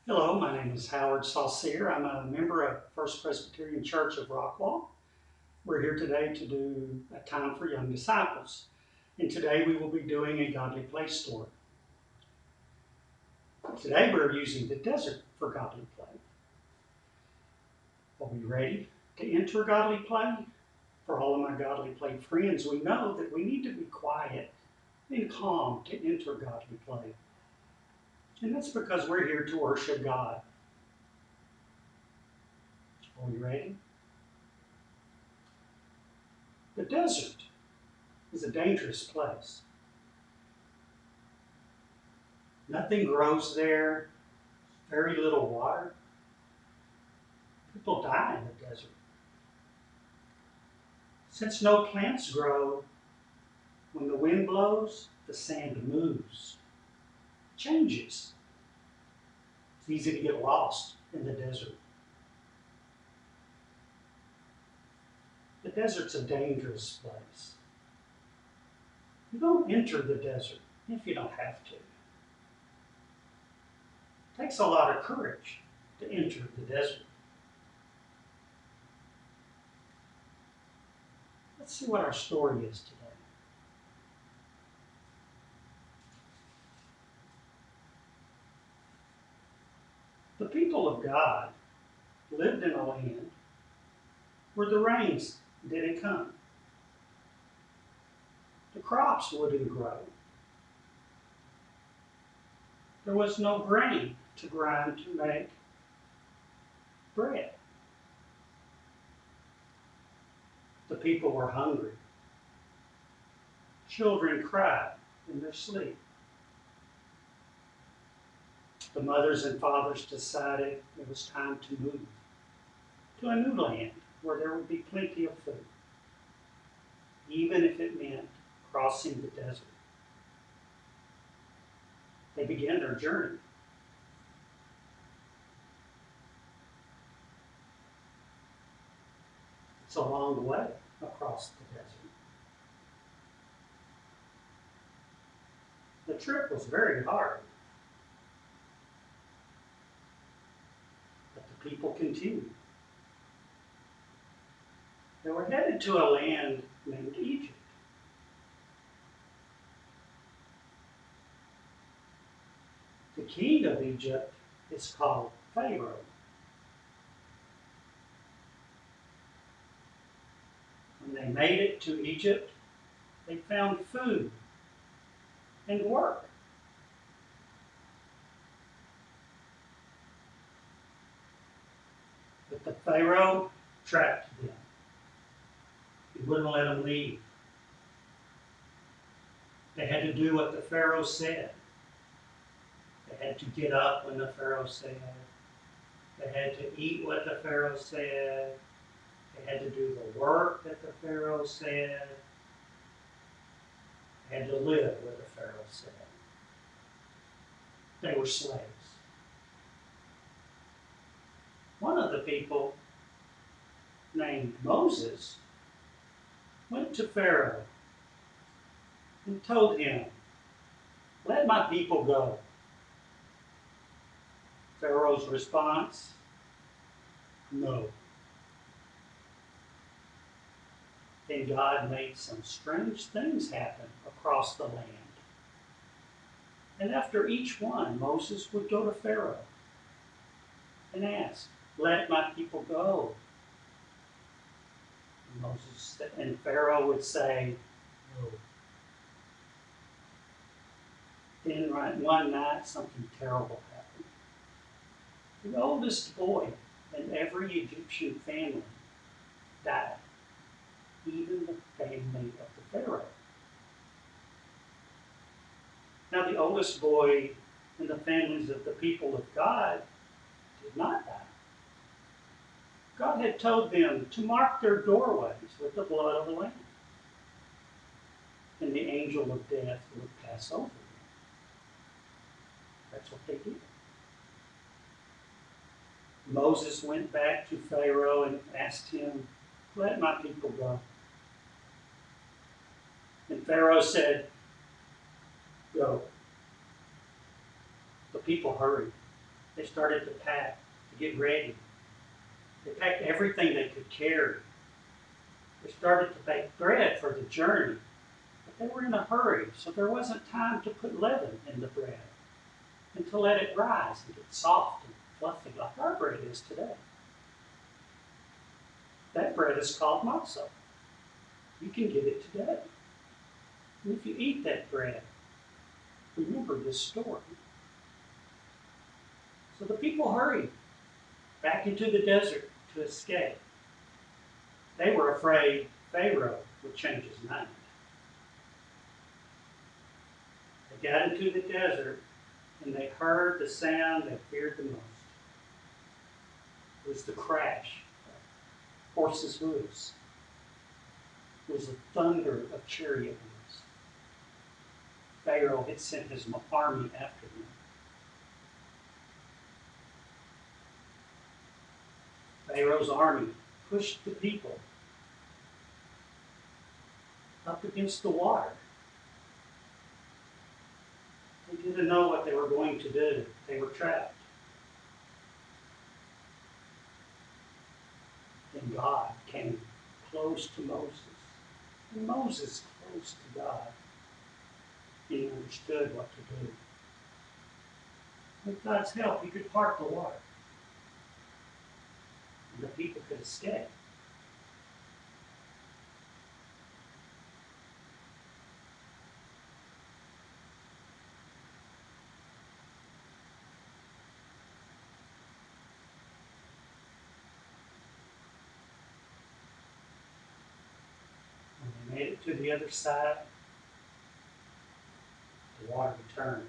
Hello, my name is Howard Saucier. I'm a member of First Presbyterian Church of Rockwall. We're here today to do a time for young disciples. And today we will be doing a godly play story. Today we're using the desert for godly play. Are we ready to enter godly play? For all of my godly play friends, we know that we need to be quiet and calm to enter godly play. And that's because we're here to worship God. Are we ready? The desert is a dangerous place. Nothing grows there, very little water. People die in the desert. Since no plants grow, when the wind blows, the sand moves, changes. It's easy to get lost in the desert. The desert's a dangerous place. You don't enter the desert if you don't have to. It takes a lot of courage to enter the desert. Let's see what our story is today. The people of God lived in a land where the rains didn't come. The crops wouldn't grow. There was no grain to grind to make bread. The people were hungry. Children cried in their sleep. The mothers and fathers decided it was time to move to a new land where there would be plenty of food, even if it meant crossing the desert. They began their journey. It's a long way across the desert. The trip was very hard, but the people continued. They were headed to a land named Egypt. The king of Egypt is called Pharaoh. When they made it to Egypt, they found food and work. But the Pharaoh trapped them. He wouldn't let them leave. They had to do what the Pharaoh said. They had to get up when the Pharaoh said. They had to eat what the Pharaoh said. They had to do the work that the Pharaoh said. They had to live what the Pharaoh said. They were slaves. One of the people, named Moses, went to Pharaoh and told him, "Let my people go." Pharaoh's response, "No." Then God made some strange things happen across the land. And after each one, Moses would go to Pharaoh and ask, "Let my people go." And Pharaoh would say, "No." Then one night, something terrible happened. The oldest boy in every Egyptian family died, even the family of the Pharaoh. Now, the oldest boy in the families of the people of God did not die. God had told them to mark their doorways with the blood of the Lamb, and the angel of death would pass over them. That's what they did. Moses went back to Pharaoh and asked him, "Let my people go." And Pharaoh said, "Go." The people hurried. They started to pack, to get ready. They packed everything they could carry. They started to bake bread for the journey, but they were in a hurry, so there wasn't time to put leaven in the bread and to let it rise and get soft and fluffy like our bread is today. That bread is called matzah. You can get it today. And if you eat that bread, remember this story. So the people hurried back into the desert to escape. They were afraid Pharaoh would change his mind. They got into the desert and they heard the sound they feared the most. It was the crash of horses' hooves. It was the thunder of chariot wheels. Pharaoh had sent his army after them. Pharaoh's army pushed the people up against the water. They didn't know what they were going to do. They were trapped. Then God came close to Moses. And Moses close to God. He understood what to do. With God's help, he could part the water. And the people could escape. When they made it to the other side, the water returned.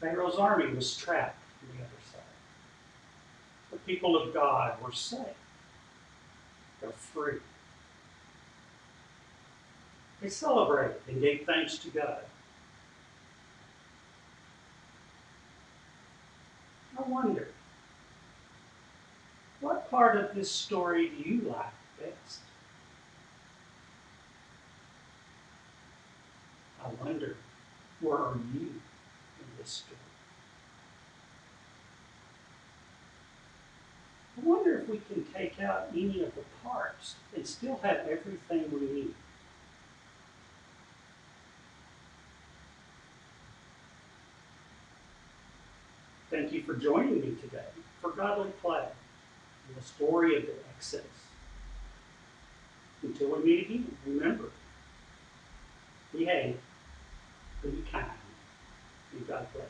Pharaoh's army was trapped on the other side. The people of God were safe. They're free. They celebrated and gave thanks to God. I wonder, what part of this story do you like best? I wonder, where are you in this story? I wonder if we can take out any of the parts and still have everything we need. Thank you for joining me today for Godly Play and the story of the Exodus. Until we meet again, remember, behave, be kind, and God bless.